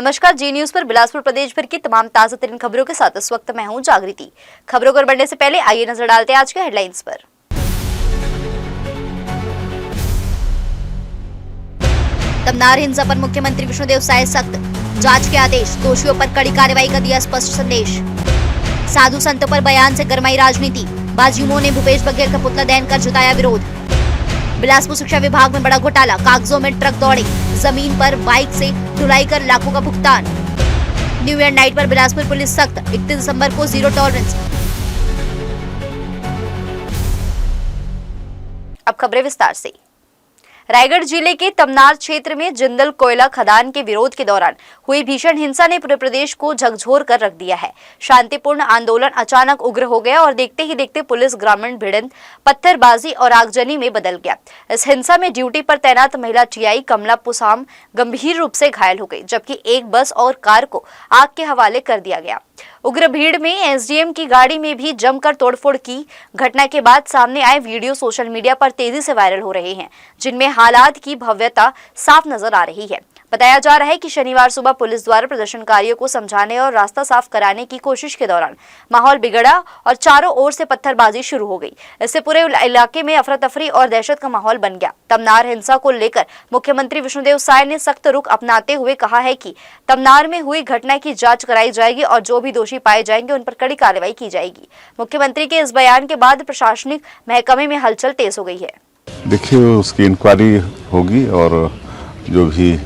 नमस्कार, जी न्यूज पर बिलासपुर प्रदेश भर की तमाम ताजा तरीन खबरों के साथ इस वक्त मैं हूं जागृति। खबरों को बढ़ने से पहले आइए नजर डालते हैं आज के हेडलाइंस पर। तमनार हिंसा पर मुख्यमंत्री विष्णुदेव साय सख्त, जांच के आदेश, दोषियों पर कड़ी कार्रवाई का दिया स्पष्ट संदेश। साधु संतों पर बयान से गरमाई राजनीति, बाजियों ने भूपेश बघेल का पुतला दहन कर जताया विरोध। बिलासपुर शिक्षा विभाग में बड़ा घोटाला, कागजों में ट्रक दौड़े, जमीन पर बाइक से ढुलाई कर लाखों का भुगतान। न्यू ईयर नाइट पर बिलासपुर पुलिस सख्त, 31 दिसंबर को जीरो टॉलरेंस। अब खबरें विस्तार से। रायगढ़ जिले के तमनार क्षेत्र में जिंदल कोयला खदान के विरोध के दौरान हुई भीषण हिंसा ने पूरे प्रदेश को झकझोर कर रख दिया है। शांतिपूर्ण आंदोलन अचानक उग्र हो गया और देखते ही देखते पुलिस ग्रामीण भिड़ंत, पत्थरबाजी और आगजनी में बदल गया। इस हिंसा में ड्यूटी पर तैनात महिला टीआई कमला पुसाम गंभीर रूप से घायल हो गई, जबकि एक बस और कार को आग के हवाले कर दिया गया। उग्र भीड़ में एसडीएम की गाड़ी में भी जमकर तोड़फोड़ की। घटना के बाद सामने आए वीडियो सोशल मीडिया पर तेजी से वायरल हो रहे हैं, जिनमें हालात की भव्यता साफ नजर आ रही है। बताया जा रहा है कि शनिवार सुबह पुलिस द्वारा प्रदर्शनकारियों को समझाने और रास्ता साफ कराने की कोशिश के दौरान माहौल बिगड़ा और चारों ओर से पत्थरबाजी शुरू हो गई। इससे पूरे इलाके में अफरा तफरी और दहशत का माहौल बन गया। तमनार हिंसा को लेकर मुख्यमंत्री विष्णुदेव साय ने सख्त रुख अपनाते हुए कहा है कि तमनार में हुई घटना की जांच कराई जाएगी और जो भी दोषी पाए जाएंगे उन पर कड़ी कार्रवाई की जाएगी। मुख्यमंत्री के इस बयान के बाद प्रशासनिक महकमे में हलचल तेज हो गई है। देखिए, उसकी इंक्वायरी होगी और जो भी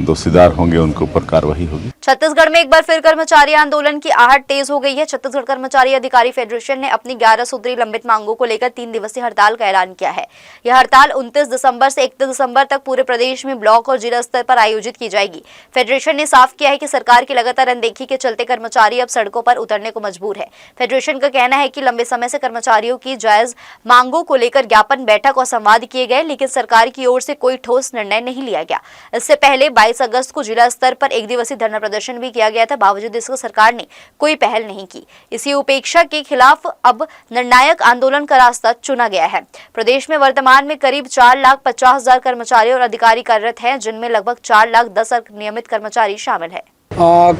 दोषीदार होंगे उनके ऊपर कार्रवाई होगी। छत्तीसगढ़ में एक बार फिर कर्मचारी आंदोलन की आहट तेज हो गई है। छत्तीसगढ़ कर्मचारी अधिकारी फेडरेशन ने अपनी 11 सूत्री लंबित मांगों को लेकर 3 दिवसीय हड़ताल का ऐलान किया है। यह हड़ताल 29 दिसंबर से 31 दिसंबर तक पूरे प्रदेश में ब्लॉक और जिला स्तर पर आयोजित की जाएगी। फेडरेशन ने साफ किया है कि सरकार की लगातार अनदेखी के चलते कर्मचारी अब सड़कों पर उतरने को मजबूर है। फेडरेशन का कहना है कि लंबे समय से कर्मचारियों की जायज मांगों को लेकर ज्ञापन, बैठक और संवाद किए गए, लेकिन सरकार की ओर से कोई ठोस निर्णय नहीं लिया गया। इससे पहले 22 अगस्त को जिला स्तर पर एक दिवसीय धरना प्रदर्शन भी किया गया था। बावजूद इसको सरकार ने कोई पहल नहीं की। इसी उपेक्षा के खिलाफ अब निर्णायक आंदोलन का रास्ता चुना गया है। प्रदेश में वर्तमान में करीब 4,50,000 कर्मचारी और अधिकारी कार्यरत हैं, जिनमें लगभग 4,10,000 नियमित कर्मचारी शामिल है।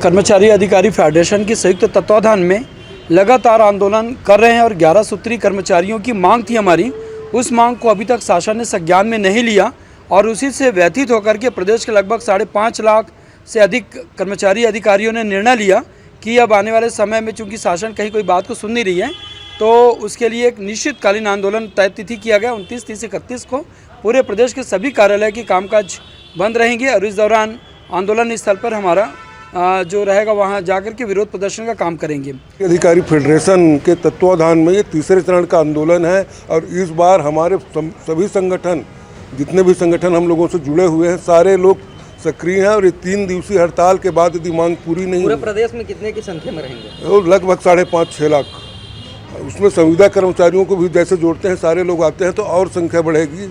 कर्मचारी अधिकारी फेडरेशन की संयुक्त तत्वाधान में लगातार आंदोलन कर रहे हैं और 11 सूत्री कर्मचारियों की मांग थी हमारी। उस मांग को अभी तक शासन ने संज्ञान में नहीं लिया और उसी से व्यथित होकर के प्रदेश के लगभग 5.5 लाख से अधिक कर्मचारी अधिकारियों ने निर्णय लिया कि अब आने वाले समय में चूंकि शासन कहीं कोई बात को सुन नहीं रही है, तो उसके लिए एक निश्चितकालीन आंदोलन तय तिथि किया गया। 29, 30, 31 को पूरे प्रदेश के सभी कार्यालय की कामकाज बंद रहेंगे और इस दौरान आंदोलन स्थल पर हमारा जो रहेगा वहाँ जाकर के विरोध प्रदर्शन का काम करेंगे। अधिकारी फेडरेशन के तत्वाधान में ये तीसरे चरण का आंदोलन है और इस बार हमारे सभी संगठन, जितने भी संगठन हम लोगों से जुड़े हुए हैं, सारे लोग सक्रिय हैं और ये 3 दिवसीय हड़ताल के बाद यदि मांग पूरी नहीं, पूरे प्रदेश में कितने की संख्या में रहेंगे? तो लगभग 5.5-6 लाख। उसमें संविदा कर्मचारियों को भी जैसे जोड़ते हैं, सारे लोग आते हैं तो और संख्या बढ़ेगी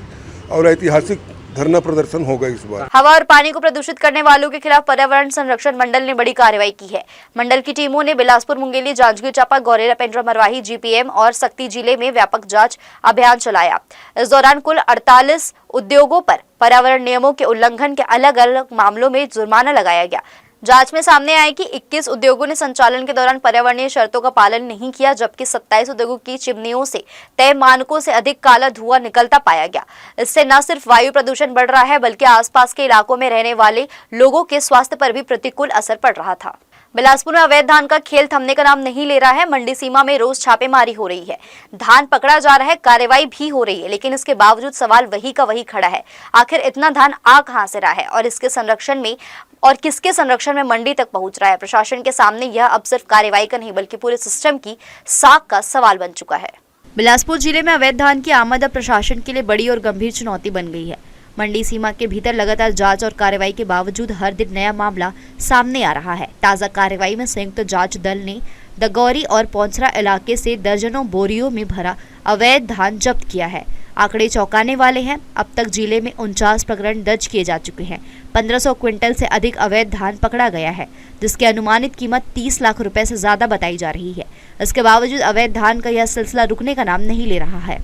और ऐतिहासिक धरना प्रदर्शन होगा इस बार। हवा और पानी को प्रदूषित करने वालों के खिलाफ पर्यावरण संरक्षण मंडल ने बड़ी कार्रवाई की है। मंडल की टीमों ने बिलासपुर, मुंगेली, जांजगीर चांपा, गौरेला, पेंड्रा, मरवाही, जीपीएम और सक्ती जिले में व्यापक जांच अभियान चलाया। इस दौरान कुल 48 उद्योगों पर पर्यावरण नियमों के उल्लंघन के अलग अलग मामलों में जुर्माना लगाया गया। जांच में सामने आया कि 21 उद्योगों ने संचालन के दौरान पर्यावरणीय शर्तों का पालन नहीं किया, जबकि 27 उद्योगों की चिमनियों से तय मानकों से अधिक काला धुआं निकलता पाया गया। इससे न सिर्फ वायु प्रदूषण बढ़ रहा है, बल्कि आसपास के इलाकों में रहने वाले लोगों के स्वास्थ्य पर भी प्रतिकूल असर पड़ रहा था। बिलासपुर में अवैध धान का खेल थमने का नाम नहीं ले रहा है। मंडी सीमा में रोज छापेमारी हो रही है, धान पकड़ा जा रहा है, कार्रवाई भी हो रही है, लेकिन इसके बावजूद सवाल वही का वही खड़ा है। आखिर इतना धान आ कहां से रहा है और इसके संरक्षण में और किसके संरक्षण में मंडी तक पहुंच रहा है? प्रशासन के सामने यह अब सिर्फ कार्रवाई का नहीं बल्कि पूरे सिस्टम की साख का सवाल बन चुका है। बिलासपुर जिले में अवैध धान की आमद अब प्रशासन के लिए बड़ी और गंभीर चुनौती बन गई है। मंडी सीमा के भीतर लगातार जांच और कार्रवाई के बावजूद हर दिन नया मामला सामने आ रहा है। ताजा कार्रवाई में संयुक्त जांच दल ने दगौरी और पौंसरा इलाके से दर्जनों बोरियों में भरा अवैध धान जब्त किया है। आंकड़े चौंकाने वाले हैं। अब तक जिले में 49 प्रकरण दर्ज किए जा चुके हैं। 1500 क्विंटल से अधिक अवैध धान पकड़ा गया है, जिसकी अनुमानित कीमत 30 लाख रुपए से ज्यादा बताई जा रही है। इसके बावजूद अवैध धान का यह सिलसिला रुकने का नाम नहीं ले रहा है।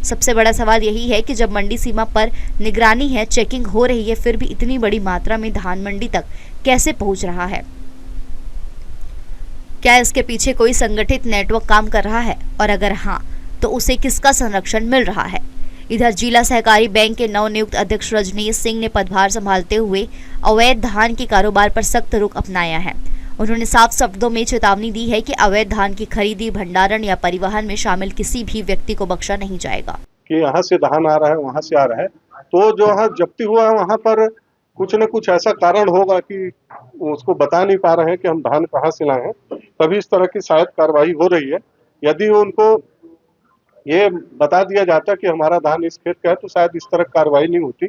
सबसे बड़ा सवाल यही है कि जब मंडी सीमा पर निगरानी है, चेकिंग हो रही है, फिर भी इतनी बड़ी मात्रा में धान मंडी तक कैसे पहुंच रहा है? क्या इसके पीछे कोई संगठित नेटवर्क काम कर रहा है, और अगर हाँ तो उसे किसका संरक्षण मिल रहा है? इधर जिला सहकारी बैंक के नवनियुक्त अध्यक्ष रजनीश सिंह ने पदभार संभालते हुए अवैध धान के कारोबार पर सख्त रुख अपनाया है। उन्होंने साफ शब्दों में चेतावनी दी है कि अवैध धान की खरीदी, भंडारण या परिवहन में शामिल किसी भी व्यक्ति को बख्शा नहीं जाएगा। कि यहाँ से धान आ रहा है, वहाँ से आ रहा है, तो जो यहाँ जब्ती हुआ है वहाँ पर कुछ न कुछ ऐसा कारण होगा कि उसको बता नहीं पा रहे हैं कि हम धान कहाँ से लाए हैं, तभी इस तरह की शायद कार्रवाई हो रही है। यदि उनको ये बता दिया जाता कि हमारा धान इस खेत का है तो शायद इस तरह की कार्रवाई नहीं होती,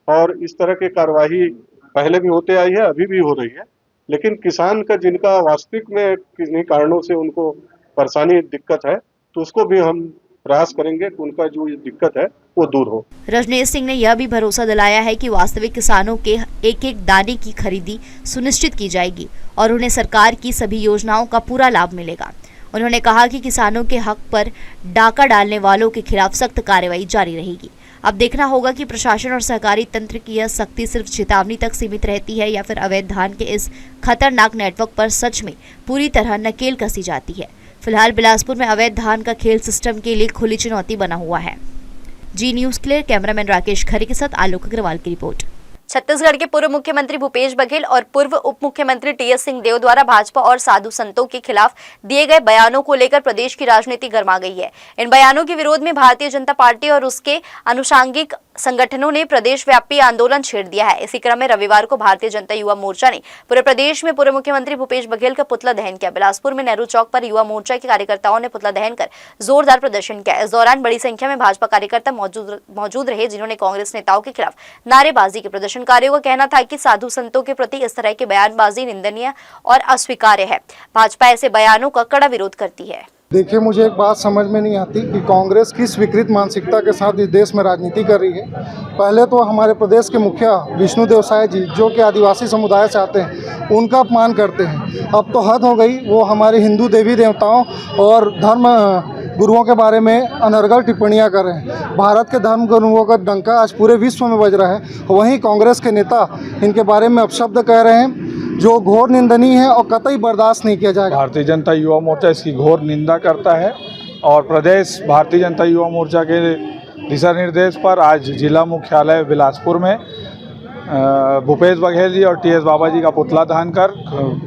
और इस तरह की कार्रवाई पहले भी होते आई है, अभी भी हो रही है। लेकिन किसान का जिनका वास्तविक में किन्हीं कारणों से उनको परेशानी दिक्कत है, तो उसको भी हम प्रयास करेंगे कि उनका जो ये दिक्कत है वो दूर हो। रजनीश सिंह ने यह भी भरोसा दिलाया है कि वास्तविक किसानों के एक एक दाने की खरीदी सुनिश्चित की जाएगी और उन्हें सरकार की सभी योजनाओं का पूरा लाभ मिलेगा। उन्होंने कहा कि किसानों के हक पर डाका डालने वालों के खिलाफ सख्त कार्रवाई जारी रहेगी। अब देखना होगा कि प्रशासन और सहकारी तंत्र की यह सख्ती सिर्फ चेतावनी तक सीमित रहती है या फिर अवैध धान के इस खतरनाक नेटवर्क पर सच में पूरी तरह नकेल कसी जाती है। फिलहाल बिलासपुर में अवैध धान का खेल सिस्टम के लिए खुली चुनौती बना हुआ है। जी न्यूज़ के लिए कैमरामैन राकेश खरे के साथ आलोक अग्रवाल की रिपोर्ट। छत्तीसगढ़ के पूर्व मुख्यमंत्री भूपेश बघेल और पूर्व उप मुख्यमंत्री टीएस सिंहदेव द्वारा भाजपा और साधु संतों के खिलाफ दिए गए बयानों को लेकर प्रदेश की राजनीति गर्मा गई है। इन बयानों के विरोध में भारतीय जनता पार्टी और उसके अनुषांगिक संगठनों ने प्रदेश व्यापी आंदोलन छेड़ दिया है। इसी क्रम में रविवार को भारतीय जनता युवा मोर्चा ने पूरे प्रदेश में पूर्व मुख्यमंत्री भूपेश बघेल का पुतला दहन किया। बिलासपुर में नेहरू चौक पर युवा मोर्चा के कार्यकर्ताओं ने पुतला दहन कर जोरदार प्रदर्शन किया। इस दौरान बड़ी संख्या में भाजपा कार्यकर्ता मौजूद रहे, जिन्होंने कांग्रेस नेताओं के खिलाफ नारेबाजी की। प्रदर्शनकारियों का कहना था कि साधु संतों के प्रति इस तरह की बयानबाजी निंदनीय और अस्वीकार्य है। भाजपा ऐसे बयानों का कड़ा विरोध करती है। देखिए, मुझे एक बात समझ में नहीं आती कि कांग्रेस किस विकृत मानसिकता के साथ इस देश में राजनीति कर रही है। पहले तो हमारे प्रदेश के मुखिया विष्णुदेव साय जी, जो कि आदिवासी समुदाय से आते हैं, उनका अपमान करते हैं। अब तो हद हो गई, वो हमारे हिंदू देवी देवताओं और धर्म गुरुओं के बारे में अनर्गल टिप्पणियां कर रहे हैं। भारत के धर्म गुरुओं का डंका आज पूरे विश्व में बज रहा है। वहीं कांग्रेस के नेता इनके बारे में अपशब्द कह रहे हैं, जो घोर निंदनीय है और कतई बर्दाश्त नहीं किया जाएगा। भारतीय जनता युवा मोर्चा इसकी घोर निंदा करता है और प्रदेश भारतीय जनता युवा मोर्चा के दिशा निर्देश पर आज जिला मुख्यालय बिलासपुर में भूपेश बघेल जी और टीएस बाबा जी का पुतला दहन कर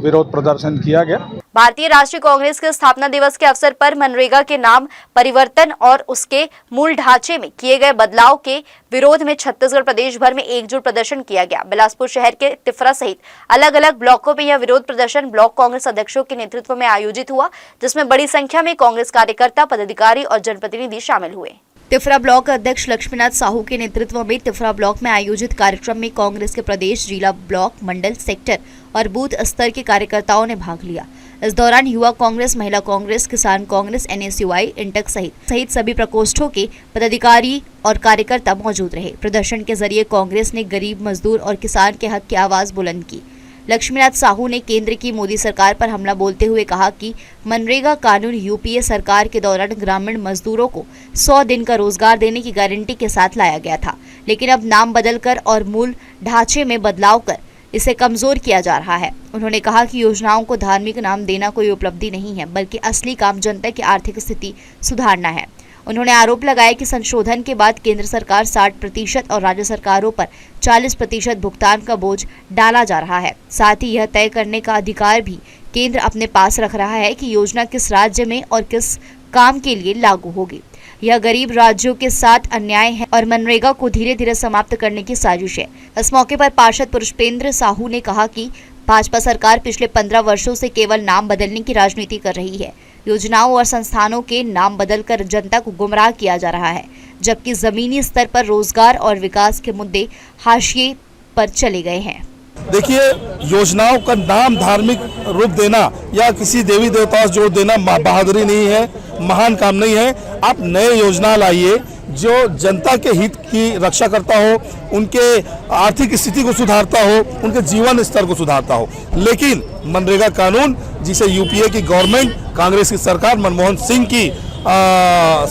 विरोध प्रदर्शन किया गया। भारतीय राष्ट्रीय कांग्रेस के स्थापना दिवस के अवसर पर मनरेगा के नाम परिवर्तन और उसके मूल ढांचे में किए गए बदलाव के विरोध में छत्तीसगढ़ प्रदेश भर में एकजुट प्रदर्शन किया गया। बिलासपुर शहर के तिफरा सहित अलग अलग ब्लॉकों में यह विरोध प्रदर्शन ब्लॉक कांग्रेस अध्यक्षों के नेतृत्व में आयोजित हुआ, जिसमें बड़ी संख्या में कांग्रेस कार्यकर्ता, पदाधिकारी और जनप्रतिनिधि शामिल हुए। तिफरा ब्लॉक अध्यक्ष लक्ष्मीनाथ साहू के नेतृत्व में तिफरा ब्लॉक में आयोजित कार्यक्रम में कांग्रेस के प्रदेश, जिला, ब्लॉक, मंडल, सेक्टर और बूथ स्तर के कार्यकर्ताओं ने भाग लिया। इस दौरान युवा कांग्रेस, महिला कांग्रेस, किसान कांग्रेस, NSUI, इंटक सहित सभी प्रकोष्ठों के पदाधिकारी और कार्यकर्ता मौजूद रहे। प्रदर्शन के जरिए कांग्रेस ने गरीब, मजदूर और किसान के हक की आवाज बुलंद की। लक्ष्मीनाथ साहू ने केंद्र की मोदी सरकार पर हमला बोलते हुए कहा कि मनरेगा कानून यूपीए सरकार के दौरान ग्रामीण मजदूरों को 100 दिन का रोजगार देने की गारंटी के साथ लाया गया था, लेकिन अब नाम बदलकर और मूल ढांचे में बदलाव कर इसे कमजोर किया जा रहा है। उन्होंने कहा कि योजनाओं को धार्मिक नाम देना कोई उपलब्धि नहीं है, बल्कि असली काम जनता की आर्थिक स्थिति सुधारना है। उन्होंने आरोप लगाया कि संशोधन के बाद केंद्र सरकार 60% और राज्य सरकारों पर 40% भुगतान का बोझ डाला जा रहा है। साथ ही यह तय करने का अधिकार भी केंद्र अपने पास रख रहा है कि योजना किस राज्य में और किस काम के लिए लागू होगी। यह गरीब राज्यों के साथ अन्याय है और मनरेगा को धीरे धीरे समाप्त करने की साजिश है। इस मौके पर पार्षद पुष्पेंद्र साहू ने कहा कि भाजपा सरकार पिछले 15 वर्षों से केवल नाम बदलने की राजनीति कर रही है। योजनाओं और संस्थानों के नाम बदलकर जनता को गुमराह किया जा रहा है, जबकि जमीनी स्तर पर रोजगार और विकास के मुद्दे हाशिए पर चले गए हैं। देखिए, योजनाओं का नाम धार्मिक रूप देना या किसी देवी देवता से जोड़ देना बहादुरी नहीं है, महान काम नहीं है। आप नए योजना लाइए जो जनता के हित की रक्षा करता हो, उनके आर्थिक स्थिति को सुधारता हो, उनके जीवन स्तर को सुधारता हो। लेकिन मनरेगा कानून, जिसे यूपीए की गवर्नमेंट, कांग्रेस की सरकार, मनमोहन सिंह की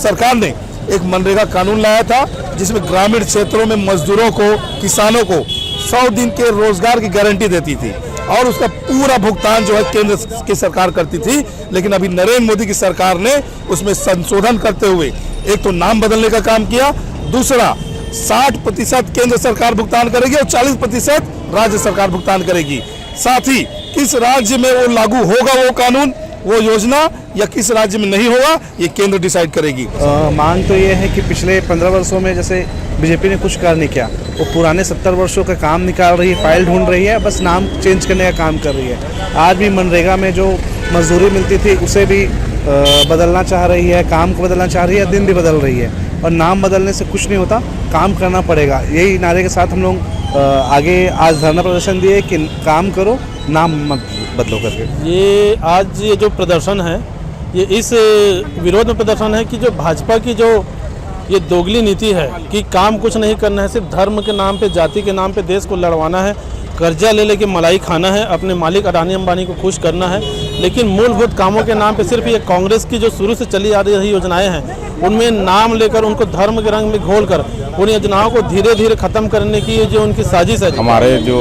सरकार ने एक मनरेगा कानून लाया था, जिसमें ग्रामीण क्षेत्रों में मजदूरों को, किसानों को 100 दिन के रोजगार की गारंटी देती थी और उसका पूरा भुगतान जो है केंद्र की सरकार करती थी। लेकिन अभी नरेंद्र मोदी की सरकार ने उसमें संशोधन करते हुए एक तो नाम बदलने का काम किया, दूसरा 60% केंद्र सरकार भुगतान करेगी और 40% राज्य सरकार भुगतान करेगी। साथ ही किस राज्य में वो लागू होगा वो कानून, वो योजना, या किस राज्य में नहीं होगा, ये केंद्र डिसाइड करेगी। मांग तो ये है कि पिछले 15 वर्षों में जैसे बीजेपी ने कुछ कार्य नहीं किया, वो पुराने 70 वर्षों का काम निकाल रही है, फाइल ढूंढ रही है, बस नाम चेंज करने का काम कर रही है। आज भी मनरेगा में जो मजदूरी मिलती थी उसे भी बदलना चाह रही है, काम को बदलना चाह रही है, दिन भी बदल रही है। और नाम बदलने से कुछ नहीं होता, काम करना पड़ेगा। यही नारे के साथ हम लोग आगे आज धरना प्रदर्शन दिए कि काम करो, नाम मत बदलो करके। ये जो प्रदर्शन है, ये इस विरोध में प्रदर्शन है कि जो भाजपा की जो ये दोगली नीति है कि काम कुछ नहीं करना है, सिर्फ धर्म के नाम पे, जाति के नाम पे देश को लड़वाना है, कर्जा ले लेके मलाई खाना है, अपने मालिक अडानी अंबानी को खुश करना है। लेकिन मूलभूत कामों के नाम पे सिर्फ ये कांग्रेस की जो शुरू से चली आ रही योजनाएं हैं, उनमें नाम लेकर उनको धर्म के रंग में घोलकर उन योजनाओं को धीरे धीरे खत्म करने की जो उनकी साजिश है। हमारे जो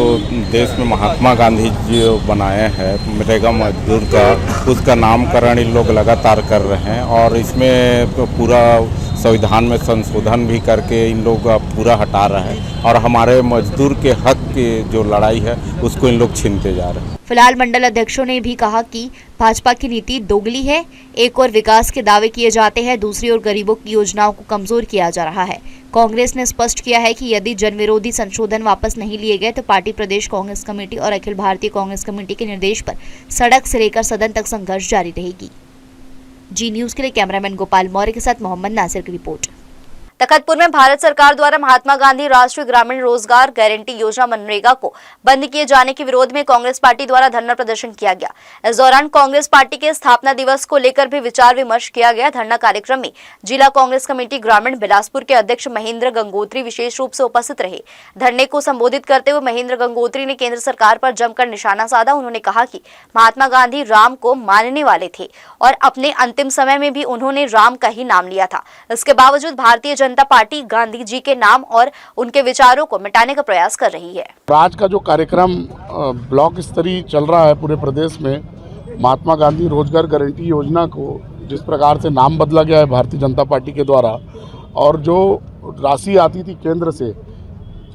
देश में महात्मा गांधी जी बनाए हैं मनरेगा मजदूर का, उसका नामकरण इन लोग लगातार कर रहे हैं और इसमें पूरा संविधान में संशोधन भी करके इन लोग पूरा हटा रहे हैं और हमारे मजदूर के हक की जो लड़ाई है उसको इन लोग छीनते जा रहे हैं। फिलहाल मंडल अध्यक्षों ने भी कहा कि भाजपा की नीति दोगली है। एक और विकास के दावे किए जाते हैं, दूसरी ओर गरीबों की योजनाओं को कमजोर किया जा रहा है। कांग्रेस ने स्पष्ट किया है कि यदि जनविरोधी संशोधन वापस नहीं लिए गए तो पार्टी प्रदेश कांग्रेस कमेटी और अखिल भारतीय कांग्रेस कमेटी के निर्देश पर सड़क से लेकर सदन तक संघर्ष जारी रहेगी। जी न्यूज के लिए कैमरामैन गोपाल मौर्य के साथ मोहम्मद नासिर की रिपोर्ट। तखतपुर में भारत सरकार द्वारा महात्मा गांधी राष्ट्रीय ग्रामीण रोजगार गारंटी योजना मनरेगा को बंद किए जाने के विरोध में कांग्रेस पार्टी द्वारा धरना प्रदर्शन किया गया। इस दौरान कांग्रेस पार्टी के स्थापना दिवस को लेकर भी विचार विमर्श किया गया। धरना कार्यक्रम में जिला कांग्रेस कमेटी ग्रामीण बिलासपुर के अध्यक्ष महेंद्र गंगोत्री विशेष रूप से उपस्थित रहे। धरने को संबोधित करते हुए महेंद्र गंगोत्री ने केंद्र सरकार पर जमकर निशाना साधा। उन्होंने कहा कि महात्मा गांधी राम को मानने वाले थे और अपने अंतिम समय में भी उन्होंने राम का ही नाम लिया था। इसके बावजूद भारतीय जनता पार्टी गांधी जी के नाम और उनके विचारों को मिटाने का प्रयास कर रही है। आज का जो कार्यक्रम ब्लॉक स्तरीय चल रहा है पूरे प्रदेश में, महात्मा गांधी रोजगार गारंटी योजना को जिस प्रकार से नाम बदला गया है भारतीय जनता पार्टी के द्वारा, और जो राशि आती थी केंद्र से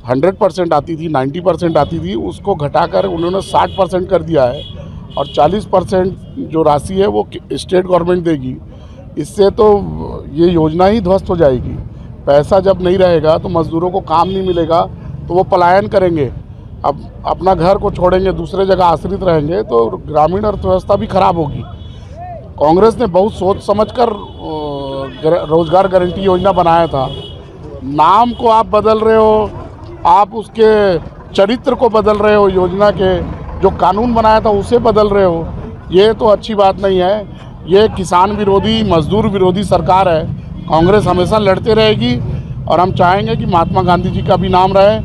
100% आती थी, 90% आती थी, उसको घटाकर उन्होंने 60% कर दिया है और 40% जो राशि है वो स्टेट गवर्नमेंट देगी। इससे तो ये योजना ही ध्वस्त हो जाएगी। पैसा जब नहीं रहेगा तो मजदूरों को काम नहीं मिलेगा तो वो पलायन करेंगे, अब अपना घर को छोड़ेंगे, दूसरे जगह आश्रित रहेंगे, तो ग्रामीण अर्थव्यवस्था भी खराब होगी। कांग्रेस ने बहुत सोच समझकर रोजगार गारंटी योजना बनाया था। नाम को आप बदल रहे हो, आप उसके चरित्र को बदल रहे हो, योजना के जो कानून बनाया था उसे बदल रहे हो, ये तो अच्छी बात नहीं है। ये किसान विरोधी, मजदूर विरोधी सरकार है। कांग्रेस हमेशा लड़ते रहेगी और हम चाहेंगे कि महात्मा गांधी जी का भी नाम रहे।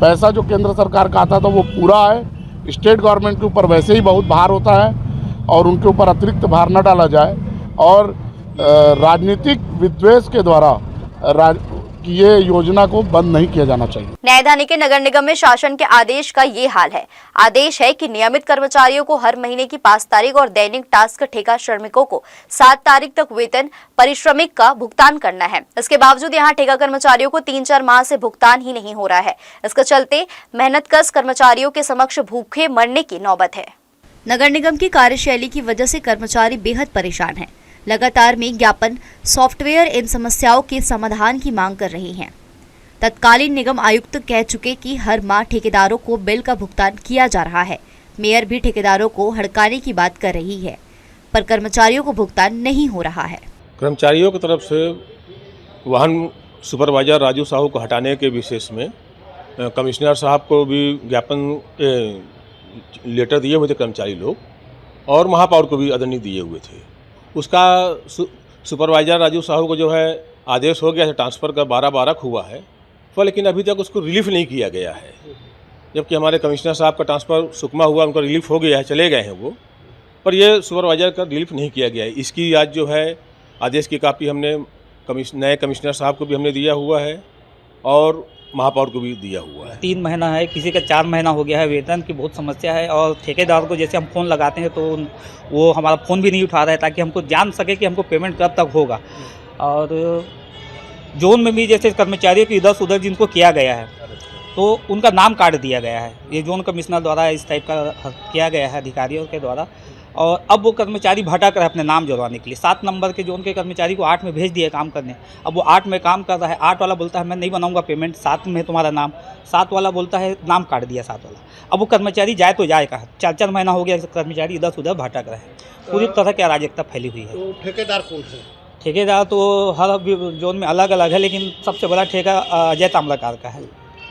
पैसा जो केंद्र सरकार का आता था वो पूरा है। स्टेट गवर्नमेंट के ऊपर वैसे ही बहुत भार होता है और उनके ऊपर अतिरिक्त भार न डाला जाए और राजनीतिक विद्वेष के द्वारा ये योजना को बंद नहीं किया जाना चाहिए। न्यायदानी के नगर निगम में शासन के आदेश का ये हाल है। आदेश है कि नियमित कर्मचारियों को हर महीने की 5 तारीख और दैनिक टास्क ठेका श्रमिकों को 7 तारीख तक वेतन परिश्रमिक का भुगतान करना है। इसके बावजूद यहाँ ठेका कर्मचारियों को 3-4 माह से भुगतान ही नहीं हो रहा है। इसके चलते मेहनतकश कर्मचारियों के समक्ष भूखे मरने की नौबत है। नगर निगम की कार्यशैली की वजह से कर्मचारी बेहद परेशान हैं। लगातार में ज्ञापन सॉफ्टवेयर इन समस्याओं के समाधान की मांग कर रहे हैं। तत्कालीन निगम आयुक्त कह चुके कि हर माह ठेकेदारों को बिल का भुगतान किया जा रहा है। मेयर भी ठेकेदारों को हड़काने की बात कर रही है, पर कर्मचारियों को भुगतान नहीं हो रहा है। कर्मचारियों की तरफ से वाहन सुपरवाइजर राजू साहू को हटाने के विशेष में कमिश्नर साहब को भी ज्ञापन लेटर दिए हुए थे कर्मचारी लोग, और महापौर को भी आदरणीय दिए हुए थे। उसका सुपरवाइजर राजू साहू को जो है आदेश हो गया है ट्रांसफ़र का, 12/12 हुआ है, पर लेकिन अभी तक उसको रिलीफ नहीं किया गया है। जबकि हमारे कमिश्नर साहब का ट्रांसफ़र सुकमा हुआ, उनका रिलीफ हो गया है, चले गए हैं वो, पर ये सुपरवाइजर का रिलीफ नहीं किया गया है। इसकी आज जो है आदेश की कापी हमने नए कमिश्नर साहब को भी हमने दिया हुआ है और महापौर को भी दिया हुआ है। 3 महीना है, किसी का 4 महीना हो गया है, वेतन की बहुत समस्या है। और ठेकेदार को जैसे हम फ़ोन लगाते हैं तो वो हमारा फ़ोन भी नहीं उठा रहा है ताकि हमको जान सके कि हमको पेमेंट कब तक होगा। और जोन में भी जैसे कर्मचारियों की इधर उधर जिनको किया गया है तो उनका नाम काट दिया गया है। ये जोन कमिश्नर द्वारा इस टाइप का किया गया है अधिकारियों के द्वारा। और अब वो कर्मचारी भटक रहे अपने नाम जुड़वाने के लिए। 7 नंबर के जोन के कर्मचारी को 8 में भेज दिया काम करने। अब वो 8 में काम कर रहा है, 8 वाला बोलता है मैं नहीं बनाऊंगा पेमेंट, 7 में तुम्हारा नाम, 7 वाला बोलता है नाम काट दिया 7 वाला। अब वो कर्मचारी जाए तो जाए कहाँ? 4-4 महीना हो गया कर्मचारी इधर उधर भटक रहे हैं। पूरी तरह की अराजकता फैली हुई है। तो ठेकेदार कौन है? ठेकेदार तो हर जोन में अलग अलग है, लेकिन सबसे बड़ा ठेका अजय ताम्रकार का है,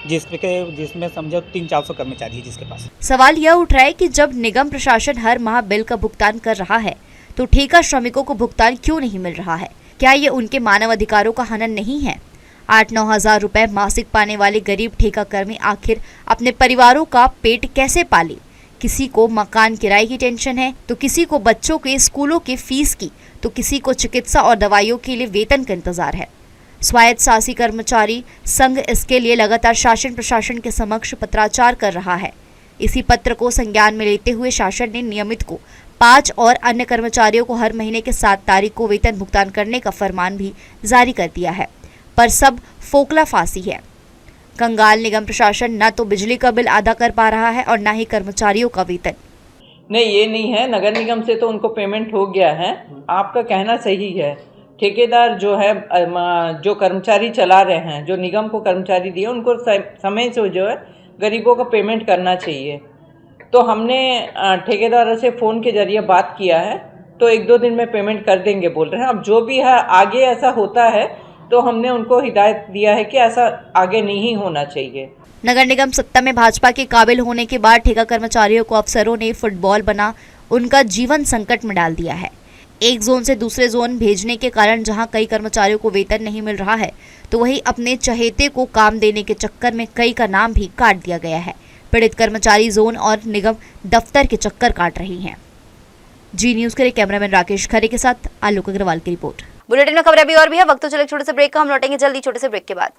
जिसमें समझो 300-400 कर्मचारी है जिसके पास। सवाल यह उठ रहा है कि जब निगम प्रशासन हर माह बिल का भुगतान कर रहा है तो ठेका श्रमिकों को भुगतान क्यों नहीं मिल रहा है? क्या ये उनके मानव अधिकारों का हनन नहीं है? 8-9 हजार रुपए मासिक पाने वाले गरीब ठेका कर्मी आखिर अपने परिवारों का पेट कैसे पाले? किसी को मकान किराए की टेंशन है, तो किसी को बच्चों के स्कूलों के फीस की, तो किसी को चिकित्सा और दवाइयों के लिए वेतन का इंतजार है। स्वायत्त शासी कर्मचारी संघ इसके लिए लगातार शासन प्रशासन के समक्ष पत्राचार कर रहा है। इसी पत्र को संज्ञान में लेते हुए शासन ने नियमित को 5 और अन्य कर्मचारियों को हर महीने के 7 तारीख को वेतन भुगतान करने का फरमान भी जारी कर दिया है, पर सब फोकला फांसी है। कंगाल निगम प्रशासन न तो बिजली का बिल अदा कर पा रहा है और न ही कर्मचारियों का वेतन। नहीं, ये नहीं है। नगर निगम से तो उनको पेमेंट हो गया है। आपका कहना सही है। ठेकेदार जो है, जो कर्मचारी चला रहे हैं, जो निगम को कर्मचारी दिए, उनको समय से जो है गरीबों का पेमेंट करना चाहिए। तो हमने ठेकेदार से फ़ोन के जरिए बात किया है, तो 1-2 दिन में पेमेंट कर देंगे बोल रहे हैं। अब जो भी है आगे ऐसा होता है तो हमने उनको हिदायत दिया है कि ऐसा आगे नहीं होना चाहिए। नगर निगम सत्ता में भाजपा के काबिल होने के बाद ठेका कर्मचारियों को अफसरों ने फुटबॉल बना उनका जीवन संकट में डाल दिया है। एक जोन से दूसरे जोन भेजने के कारण जहां कई कर्मचारियों को वेतन नहीं मिल रहा है, तो वहीं अपने चहेते को काम देने के चक्कर में कई का नाम भी काट दिया गया है। पीड़ित कर्मचारी जोन और निगम दफ्तर के चक्कर काट रही हैं। जी न्यूज़ के लिए कैमरामैन राकेश खरे के साथ आलोक अग्रवाल की रिपोर्ट। बुलेटिन में खबरें अभी और भी है, वक्त तो चले छोटे से ब्रेक का, हम लौटेंगे जल्दी छोटे से ब्रेक के बाद।